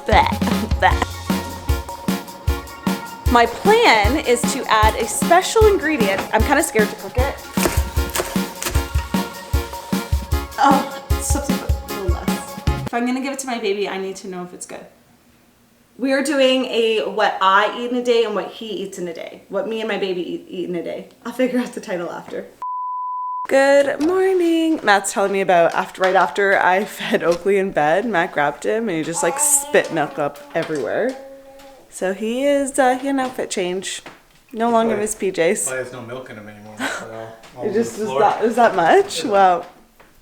bleh, bleh. My plan is to add a special ingredient. I'm kind of scared to cook it. Oh, something a little less. If I'm gonna give it to my baby, I need to know if it's good. We are doing a what I eat in a day and what he eats in a day. What me and my baby eat in a day. I'll figure out the title after. Good morning. Matt's telling me about right after I fed Oakley in bed, Matt grabbed him and he just like spit milk up everywhere. So he is, he had an outfit change. No longer in his PJs. Probably has no milk in him anymore. It just was that much? Wow.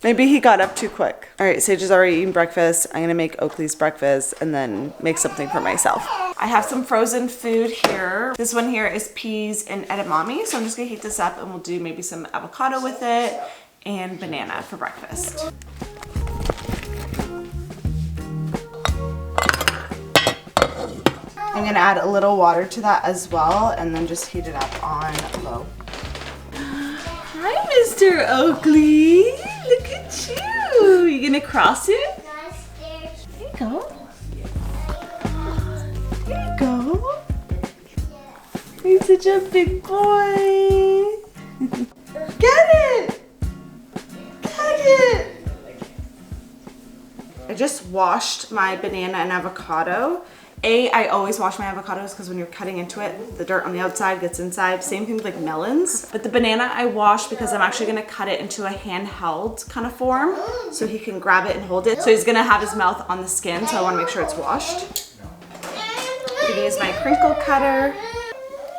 Maybe he got up too quick. All right, Sage is already eating breakfast. I'm gonna make Oakley's breakfast and then make something for myself. I have some frozen food here. This one here is peas and edamame. So I'm just gonna heat this up and we'll do maybe some avocado with it and banana for breakfast. I'm gonna add a little water to that as well and then just heat it up on low. Hi, Mr. Oakley. Look at you. You gonna cross it? There you go. There you go. You're such a big boy. Get it. Get it. I just washed my banana and avocado. I always wash my avocados because when you're cutting into it, the dirt on the outside gets inside. Same thing with like melons. But the banana I wash because I'm actually gonna cut it into a handheld kind of form so he can grab it and hold it. So he's gonna have his mouth on the skin, so I wanna make sure it's washed. I'm gonna use my crinkle cutter.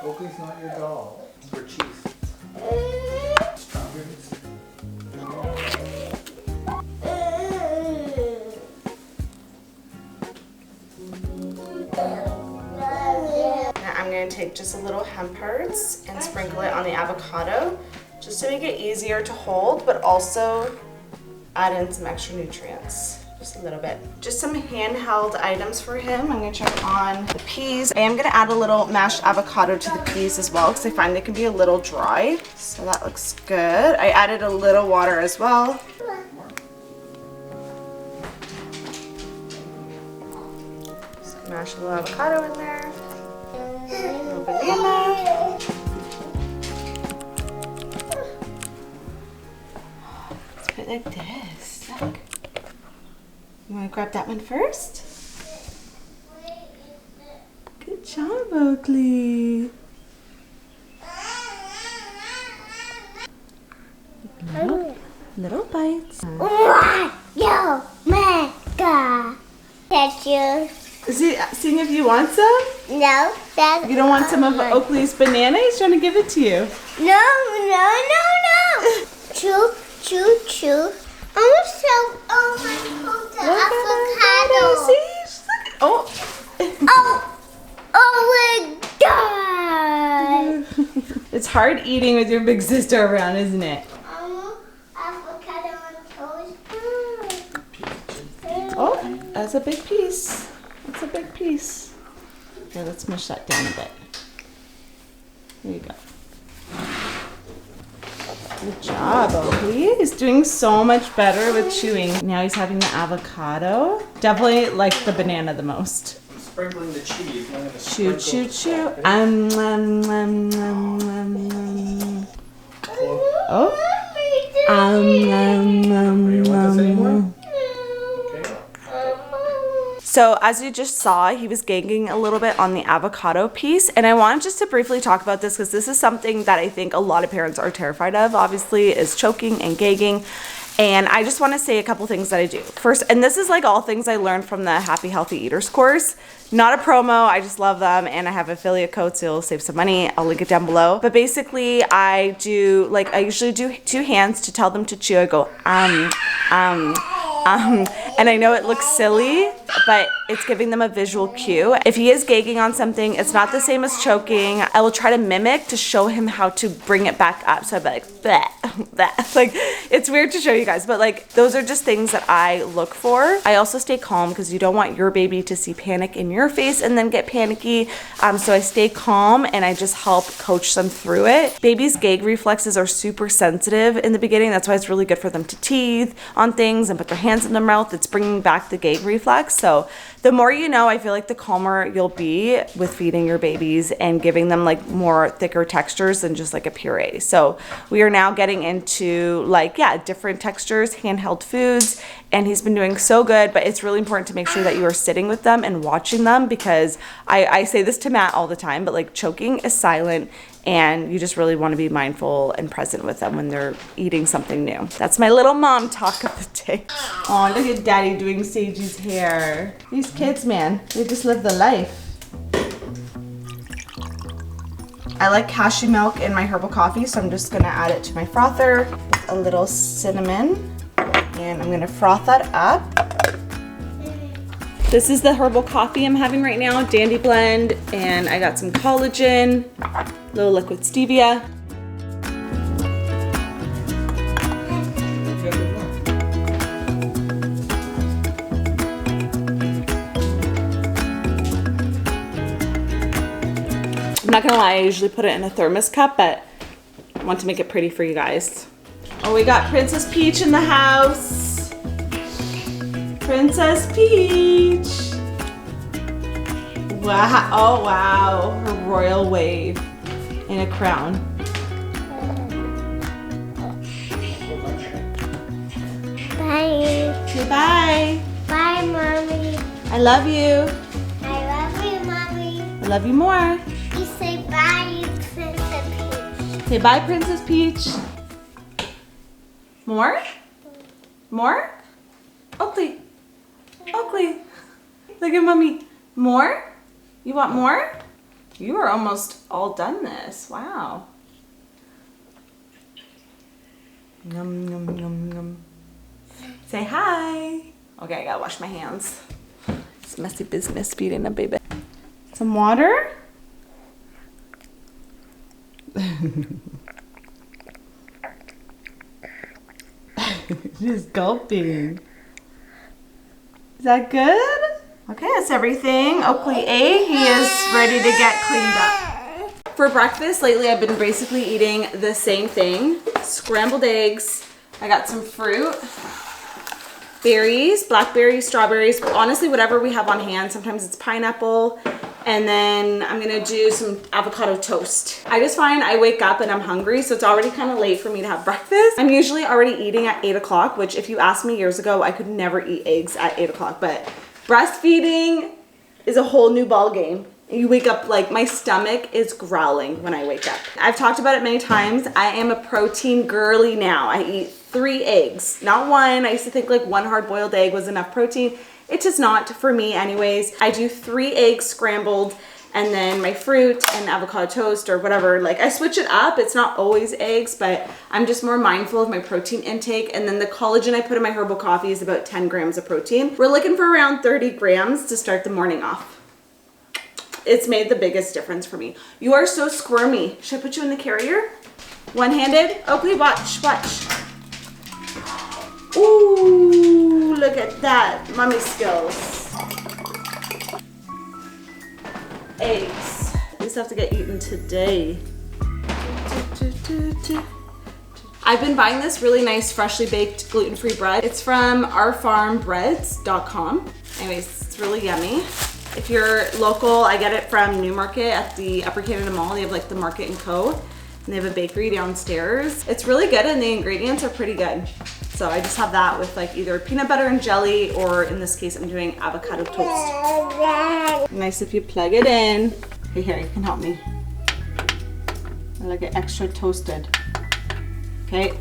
Oakley's not your doll. It's for cheese. Strawberries. I'm going to take just a little hemp hearts and sprinkle it on the avocado just to make it easier to hold, but also add in some extra nutrients, just a little bit. Just some handheld items for him. I'm going to check on the peas. I am going to add a little mashed avocado to the peas as well because I find they can be a little dry. So that looks good. I added a little water as well. Just mash a little avocado in there. A little banana. Let's put it like this. Look. You want to grab that one first? Good job, Oakley. Little bites. Yo, mega. Cashew. Is he seeing if you want some? No, that's. You don't want some of Oakley's banana? He's trying to give it to you. No. Chew, chew, chew. Oh my avocado. See? Look. Oh my God. It's hard eating with your big sister around, isn't it? Avocado on toast. Oh, that's a big piece. That's a big piece. Okay, let's smush that down a bit. There you go. Good job, Oakley. He's doing so much better with chewing. Now he's having the avocado. Definitely like the banana the most. I'm sprinkling the cheese. Chew, chew, chew. Oh. So as you just saw, he was gagging a little bit on the avocado piece. And I wanted just to briefly talk about this because this is something that I think a lot of parents are terrified of, obviously, is choking and gagging. And I just want to say a couple things that I do. First, and this is like all things I learned from the Happy Healthy Eaters course. Not a promo, I just love them, and I have affiliate code, so you'll save some money. I'll link it down below. But basically, I usually do 2 hands to tell them to chew. I go, and I know it looks silly, but it's giving them a visual cue. If he is gagging on something, it's not the same as choking. I will try to mimic to show him how to bring it back up. So I'd be like, bleh, bleh. Like, it's weird to show you guys, but like, those are just things that I look for. I also stay calm because you don't want your baby to see panic in your face and then get panicky. So I stay calm and I just help coach them through it. Babies' gag reflexes are super sensitive in the beginning. That's why it's really good for them to teethe on things and put their hands in their mouth. It's bringing back the gag reflex. So the more you know, I feel like the calmer you'll be with feeding your babies and giving them like more thicker textures than just like a puree. So we are now getting into like, yeah, different textures, handheld foods, and he's been doing so good. But it's really important to make sure that you are sitting with them and watching them, because I say this to Matt all the time, but like choking is silent, and you just really want to be mindful and present with them when they're eating something new. That's my little mom talk of the day. Oh, look at Daddy doing Sagey's hair. These kids, man, they just live the life. I like cashew milk in my herbal coffee, so I'm just gonna add it to my frother with a little cinnamon, and I'm gonna froth that up. This is the herbal coffee I'm having right now, Dandy Blend, and I got some collagen, a little liquid stevia. I'm not gonna lie, I usually put it in a thermos cup, but I want to make it pretty for you guys. Oh, we got Princess Peach in the house. Princess Peach. Wow, oh wow, her royal wave in a crown. Bye. Say bye. Bye, Mommy. I love you. I love you, Mommy. I love you more. You say bye, Princess Peach. Say bye, Princess Peach. More? More? Oakley. Oakley. Look at Mommy. More? You want more? You are almost all done this. Wow. Yum, yum, yum, yum. Say hi. Okay, I gotta wash my hands. It's messy business feeding a baby. Some water? Just gulping. Is that good? Okay, that's everything. Oakley ate. He is ready to get cleaned up. For breakfast lately, I've been basically eating the same thing. Scrambled eggs. I got some fruit. Berries, blackberries, strawberries, honestly whatever we have on hand. Sometimes it's pineapple. And then I'm gonna do some avocado toast. I just find I wake up and I'm hungry, so it's already kind of late for me to have breakfast. I'm usually already eating at 8 o'clock, which if you asked me years ago, I could never eat eggs at 8 o'clock, but breastfeeding is a whole new ball game. You wake up like my stomach is growling when I wake up. I've talked about it many times. I am a protein girly now. I eat 3 eggs, not one. I used to think like 1 hard-boiled egg was enough protein. It is not for me anyways. I do 3 eggs scrambled and then my fruit and avocado toast or whatever. Like I switch it up. It's not always eggs, but I'm just more mindful of my protein intake. And then the collagen I put in my herbal coffee is about 10 grams of protein. We're looking for around 30 grams to start the morning off. It's made the biggest difference for me. You are so squirmy. Should I put you in the carrier? One-handed? Oakley, watch, watch. Ooh, look at that. Mommy skills. Eggs. These have to get eaten today. I've been buying this really nice freshly baked gluten-free bread. It's from ourfarmbreads.com. Anyways, it's really yummy. If you're local, I get it from Newmarket at the Upper Canada Mall. They have like the Market & Co. And they have a bakery downstairs. It's really good and the ingredients are pretty good. So I just have that with like either peanut butter and jelly, or in this case, I'm doing avocado toast. Nice if you plug it in. Okay, here, you can help me. I like it extra toasted. Okay.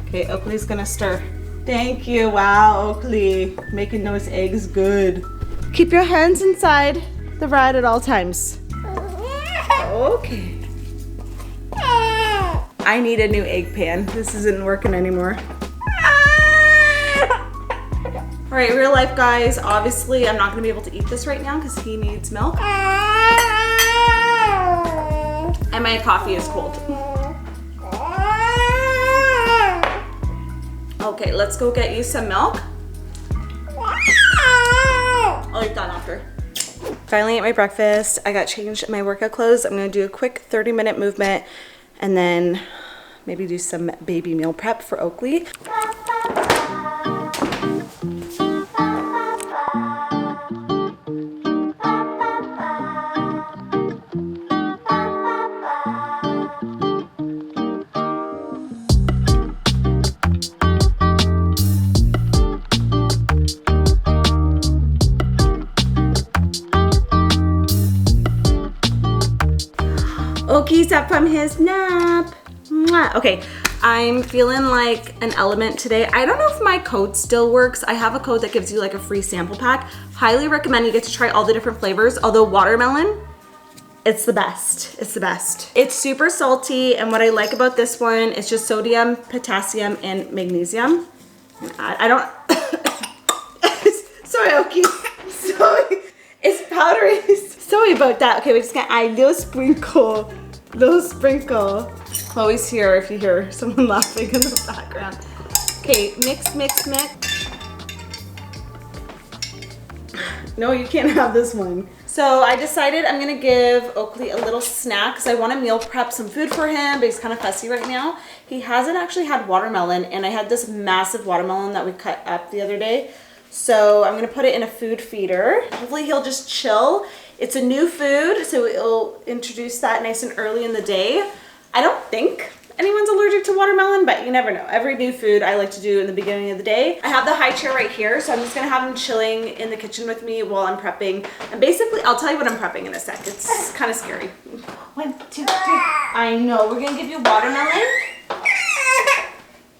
Okay, Oakley's gonna stir. Thank you, wow, Oakley. Making those eggs good. Keep your hands inside the rod at all times. Okay. I need a new egg pan. This isn't working anymore. All right, real life guys, obviously I'm not gonna be able to eat this right now because he needs milk. And my coffee is cold. Okay, let's go get you some milk. I'll eat that after. Finally ate my breakfast. I got changed in my workout clothes. I'm gonna do a quick 30-minute movement and then maybe do some baby meal prep for Oakley. Oakley's up from his nap. Mwah. Okay, I'm feeling like an element today. I don't know if my code still works. I have a code that gives you like a free sample pack. Highly recommend you get to try all the different flavors. Although watermelon, it's the best. It's the best. It's super salty, and what I like about this one is just sodium, potassium, and magnesium. I don't. Sorry, Oakley. Sorry. It's powdery. Sorry about that. Okay, we're just gonna add a little sprinkle. Little sprinkle. Chloe's here if you hear someone laughing in the background. Okay, mix, mix, mix. No, you can't have this one. So I decided I'm gonna give Oakley a little snack because I want to meal prep some food for him, but he's kind of fussy right now. He hasn't actually had watermelon, and I had this massive watermelon that we cut up the other day. So I'm gonna put it in a food feeder. Hopefully he'll just chill. It's a new food, so it'll introduce that nice and early in the day. I don't think anyone's allergic to watermelon, but you never know. Every new food I like to do in the beginning of the day. I have the high chair right here, so I'm just gonna have him chilling in the kitchen with me while I'm prepping. And basically, I'll tell you what I'm prepping in a sec. It's kind of scary. 1, 2, 3. I know, we're gonna give you watermelon.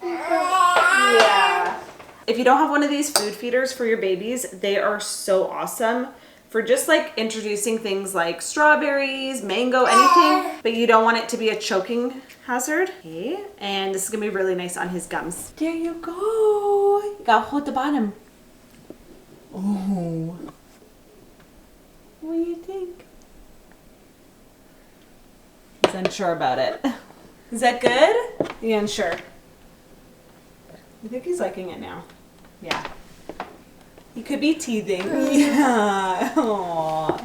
Yeah. If you don't have one of these food feeders for your babies, they are so awesome for just like introducing things like strawberries, mango, anything, but you don't want it to be a choking hazard. Okay, and this is gonna be really nice on his gums. There you go. You gotta hold the bottom. Oh. What do you think? He's unsure about it. Is that good? You unsure? I think he's liking it now. Yeah. He could be teething. Yeah. Aww.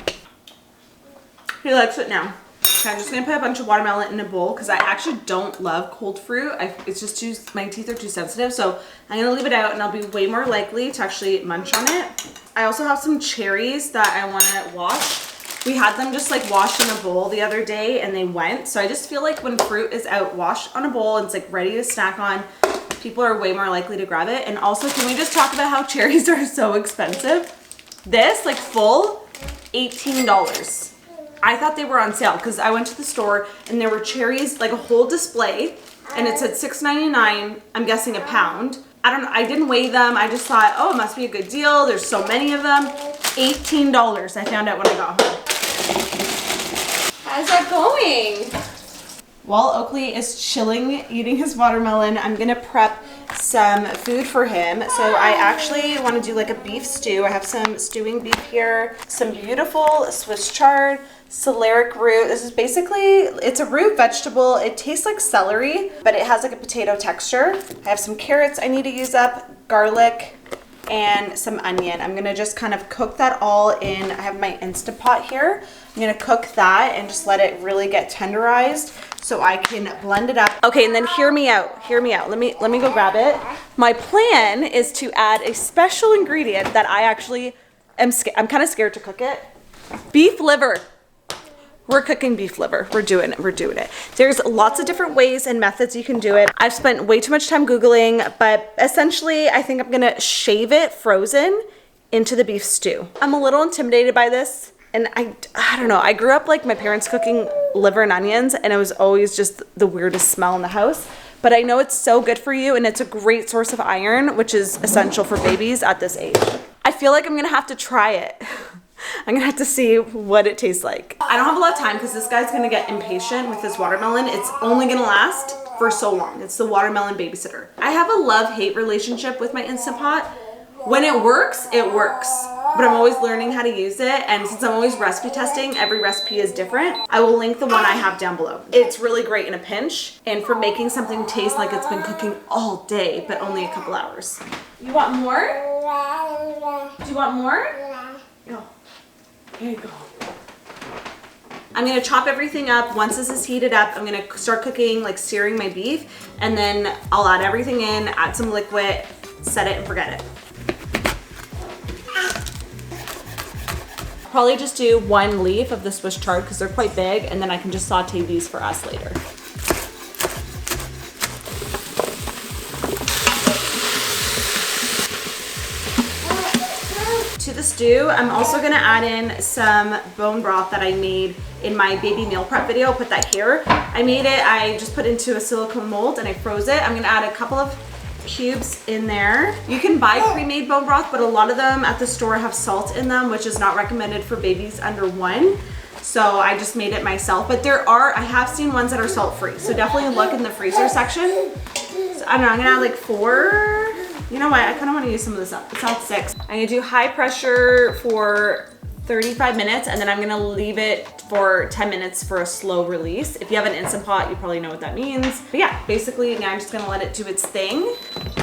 He likes it now. Okay, I'm just gonna put a bunch of watermelon in a bowl because I actually don't love cold fruit. It's just my teeth are too sensitive. So I'm gonna leave it out and I'll be way more likely to actually munch on it. I also have some cherries that I wanna wash. We had them just like washed in a bowl the other day and they went. So I just feel like when fruit is out washed on a bowl and it's like ready to snack on, people are way more likely to grab it. And also, can we just talk about how cherries are so expensive? This, like full, $18. I thought they were on sale because I went to the store and there were cherries, like a whole display, and it said $6.99, I'm guessing a pound. I don't know, I didn't weigh them. I just thought, oh, it must be a good deal. There's so many of them. $18, I found out when I got home. How's that going? While Oakley is chilling, eating his watermelon, I'm gonna prep some food for him. So I actually wanna do like a beef stew. I have some stewing beef here, some beautiful Swiss chard, celeriac root. This is basically, it's a root vegetable. It tastes like celery, but it has like a potato texture. I have some carrots I need to use up, garlic, and some onion. I'm gonna just kind of cook that all in. I have my Instant Pot here. I'm gonna cook that and just let it really get tenderized so I can blend it up. Okay, and then hear me out, hear me out. Let me go grab it. My plan is to add a special ingredient that I actually I'm kind of scared to cook it. Beef liver. We're cooking beef liver. We're doing it. There's lots of different ways and methods you can do it. I've spent way too much time Googling, but essentially I think I'm gonna shave it frozen into the beef stew. I'm a little intimidated by this, and I don't know. I grew up like my parents cooking liver and onions, and it was always just the weirdest smell in the house. But I know it's so good for you, and it's a great source of iron, which is essential for babies at this age. I feel like I'm gonna have to try it. I'm gonna have to see what it tastes like. I don't have a lot of time because this guy's gonna get impatient with this watermelon. It's only gonna last for so long. It's the watermelon babysitter. I have a love-hate relationship with my Instant Pot. When it works, it works. But I'm always learning how to use it, and since I'm always recipe testing, every recipe is different. I will link the one I have down below. It's really great in a pinch, and for making something taste like it's been cooking all day, but only a couple hours. You want more? Do you want more? No. Here you go. I'm gonna chop everything up. Once this is heated up, I'm gonna start cooking, like searing my beef, and then I'll add everything in, add some liquid, set it and forget it. Probably just do one leaf of the Swiss chard because they're quite big, and then I can just saute these for us later. To the stew, I'm also gonna add in some bone broth that I made in my baby meal prep video. I'll put that here. I made it, I just put into a silicone mold and I froze it. I'm gonna add a couple of cubes in there. You can buy pre-made bone broth, but a lot of them at the store have salt in them, which is not recommended for babies under 1. So I just made it myself, but I have seen ones that are salt-free. So definitely look in the freezer section. So, I don't know, I'm gonna add like 4. You know what, I kind of want to use some of this up. It's on 6. I'm gonna do high pressure for 35 minutes, and then I'm gonna leave it for 10 minutes for a slow release. If you have an Instant Pot, you probably know what that means. But yeah, basically now I'm just gonna let it do its thing.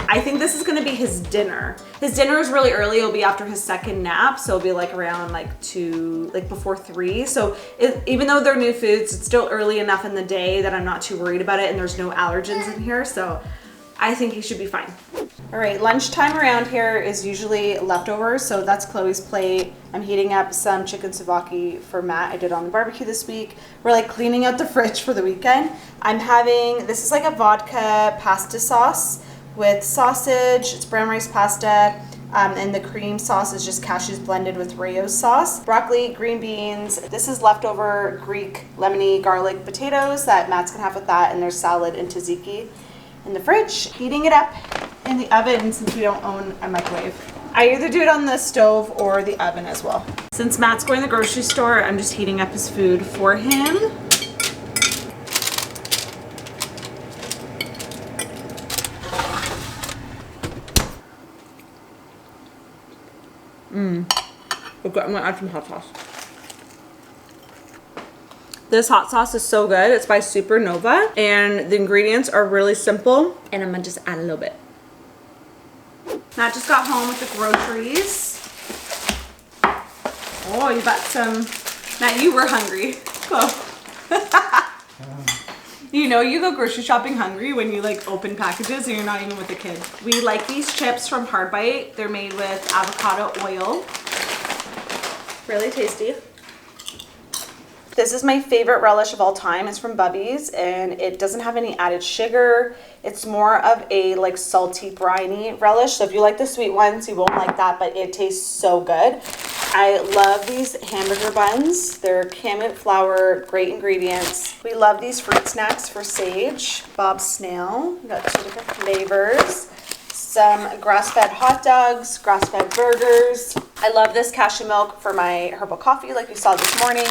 I think this is gonna be his dinner. His dinner is really early. It'll be after his second nap, so it'll be like around like 2, like before 3. So even though they're new foods, it's still early enough in the day that I'm not too worried about it, and there's no allergens in here, so I think he should be fine. All right, lunchtime around here is usually leftovers, so that's Chloe's plate. I'm heating up some chicken souvlaki for Matt. I did on the barbecue this week. We're like cleaning out the fridge for the weekend. I'm having, this is like a vodka pasta sauce with sausage. It's brown rice pasta, and the cream sauce is just cashews blended with Rayo's sauce. Broccoli, green beans. This is leftover Greek lemony garlic potatoes that Matt's gonna have with that, and there's salad and tzatziki in the fridge. Heating it up in the oven since we don't own a microwave. I either do it on the stove or the oven as well. Since Matt's going to the grocery store, I'm just heating up his food for him. Okay, I'm gonna add some hot sauce. This hot sauce is so good. It's by Supernova, and the ingredients are really simple, and I'm gonna just add a little bit. Matt just got home with the groceries. Oh, you got some. Matt, you were hungry. You know you go grocery shopping hungry when you like open packages and you're not even with the kid. We like these chips from Hard Bite. They're made with avocado oil. Really tasty. This is my favorite relish of all time. It's from Bubby's, and it doesn't have any added sugar. It's more of a like salty, briny relish. So if you like the sweet ones, you won't like that, but it tastes so good. I love these hamburger buns. They're kamut flour, great ingredients. We love these fruit snacks for Sage. Bob's Snail, we got 2 different flavors. Some grass-fed hot dogs, grass-fed burgers. I love this cashew milk for my herbal coffee like you saw this morning.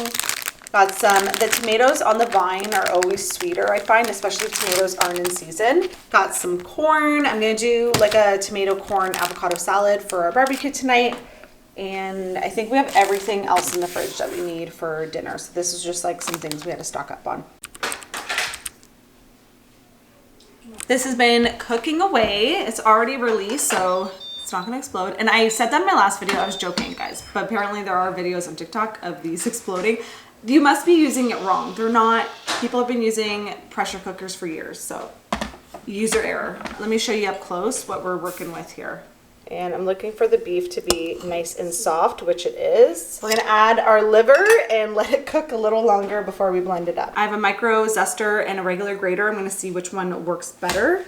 Got some, the tomatoes on the vine are always sweeter, I find, especially if tomatoes aren't in season. Got some corn. I'm gonna do like a tomato corn avocado salad for our barbecue tonight. And I think we have everything else in the fridge that we need for dinner. So this is just like some things we had to stock up on. This has been cooking away. It's already released, so it's not gonna explode. And I said that in my last video, I was joking, guys, but apparently there are videos on TikTok of these exploding. You must be using it wrong. They're not, people have been using pressure cookers for years, so user error. Let me show you up close what we're working with here. And I'm looking for the beef to be nice and soft, which it is. We're gonna add our liver and let it cook a little longer before we blend it up. I have a micro zester and a regular grater. I'm gonna see which one works better.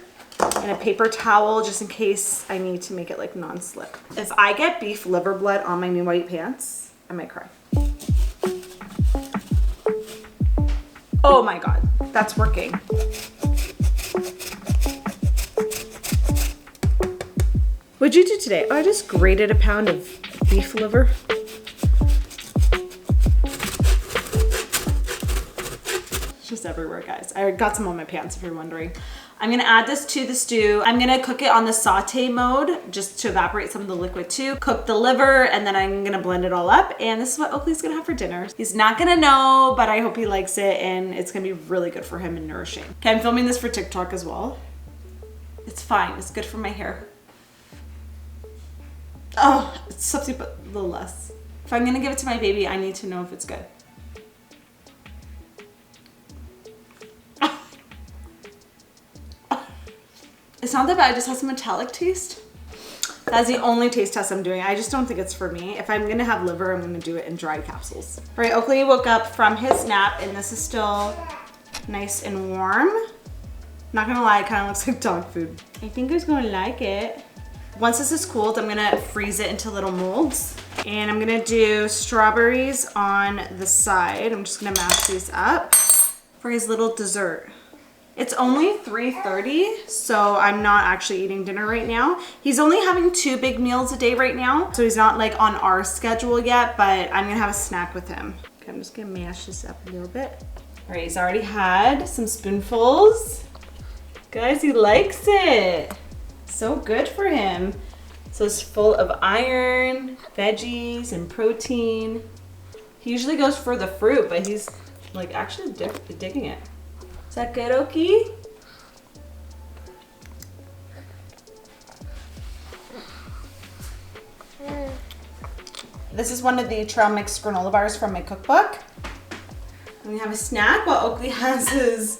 And a paper towel just in case I need to make it like non-slip. If I get beef liver blood on my new white pants, I might cry. Oh my God, that's working. What'd you do today? Oh, I just grated a pound of beef liver. It's just everywhere, guys. I got some on my pants if you're wondering. I'm gonna add this to the stew. I'm gonna cook it on the saute mode just to evaporate some of the liquid too. Cook the liver and then I'm gonna blend it all up. And this is what Oakley's gonna have for dinner. He's not gonna know, but I hope he likes it and it's gonna be really good for him and nourishing. Okay, I'm filming this for TikTok as well. It's fine, it's good for my hair. Oh, it's something but a little less. If I'm gonna give it to my baby, I need to know if it's good. It's not that bad, it just has a metallic taste. That's the only taste test I'm doing. I just don't think it's for me. If I'm gonna have liver, I'm gonna do it in dried capsules. All right, Oakley woke up from his nap and this is still nice and warm. Not gonna lie, it kind of looks like dog food. I think he's gonna like it. Once this is cooled, I'm gonna freeze it into little molds. And I'm gonna do strawberries on the side. I'm just gonna mash these up for his little dessert. It's only 3:30, so I'm not actually eating dinner right now. He's only having 2 big meals a day right now, so he's not like on our schedule yet, but I'm gonna have a snack with him. Okay, I'm just gonna mash this up a little bit. All right, he's already had some spoonfuls. Guys, he likes it. So good for him. So it's full of iron, veggies, and protein. He usually goes for the fruit, but he's like actually digging it. Is that good, Oki? This is one of the trail mix granola bars from my cookbook. And we have a snack while Oakley has his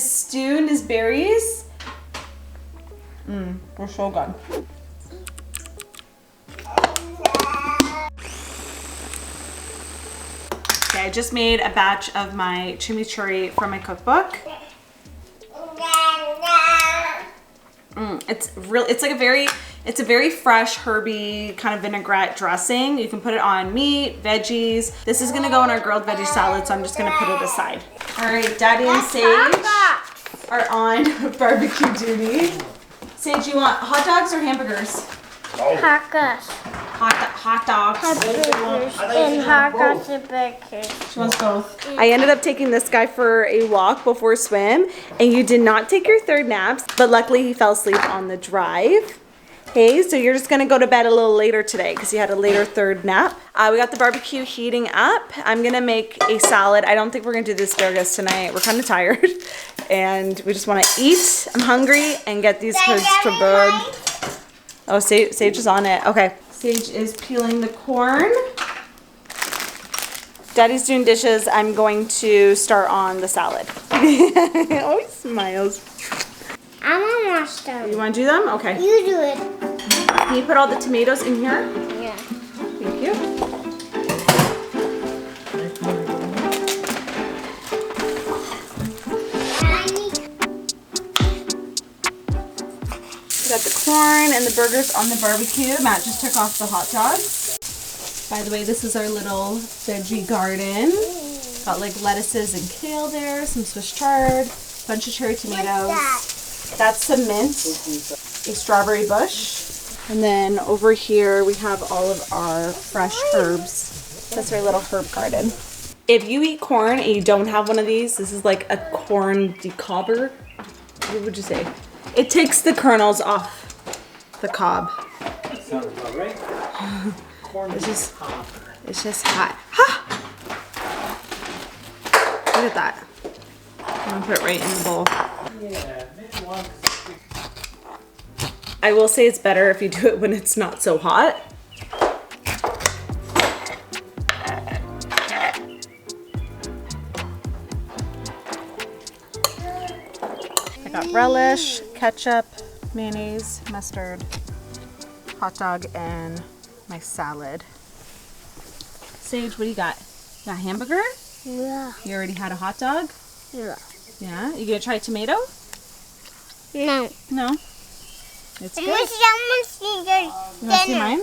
stew and his berries. We're so good. Okay, I just made a batch of my chimichurri from my cookbook. It's a very fresh herby kind of vinaigrette dressing. You can put it on meat, veggies. This is gonna go in our grilled veggie salad, so I'm just gonna put it aside. All right, Daddy and Sage are on barbecue duty. Sage, you want hot dogs or hamburgers? Hot dogs. Hot dogs. And hot dogs and burgers. She wants both. I ended up taking this guy for a walk before swim, and you did not take your 3rd naps, but luckily he fell asleep on the drive. Okay, so you're just gonna go to bed a little later today because you had a later 3rd nap. We got the barbecue heating up. I'm gonna make a salad. I don't think we're gonna do the asparagus tonight. We're kind of tired and we just wanna eat. I'm hungry and get these kids to bed. Oh, Sage is on it. Okay, Sage is peeling the corn. Daddy's doing dishes. I'm going to start on the salad. Oh, he smiles. I'm almost done. You want to do them? Okay. You do it. Can you put all the tomatoes in here? Yeah. Thank you. We got the corn and the burgers on the barbecue. Matt just took off the hot dogs. By the way, this is our little veggie garden. Got like lettuces and kale there, some Swiss chard, a bunch of cherry tomatoes. That's some mint, a strawberry bush, and then over here we have all of our fresh herbs. That's our little herb garden. If you eat corn and you don't have one of these, this is like a corn decobber. What would you say? It takes the kernels off the cob. That sounds about right. Corn It's just popper. It's just hot. Ha! Look at that. I'm gonna put it right in the bowl. Yeah, maybe one. I will say it's better if you do it when it's not so hot. I got relish, ketchup, mayonnaise, mustard, hot dog, and my salad. Sage, what do you got? You got a hamburger? Yeah. You already had a hot dog? Yeah. Yeah? You gonna try tomato? No. No. It's good. I want someone see your You wanna see mine?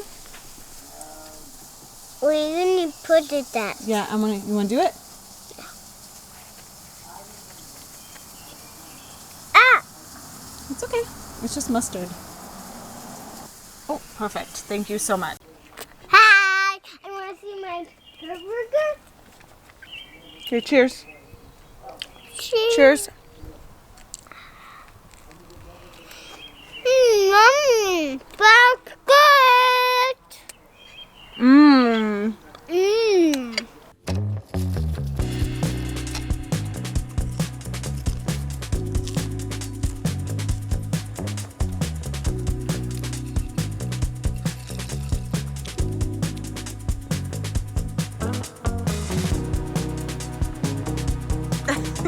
Where are you gonna put it at? Yeah, you wanna do it? Ah! It's okay. It's just mustard. Oh, perfect. Thank you so much. Hi! I want to see my hamburger. Okay, cheers. Cheers. Cheers.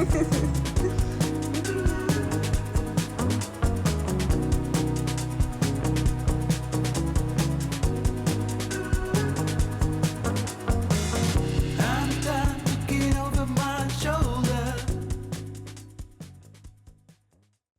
Bye.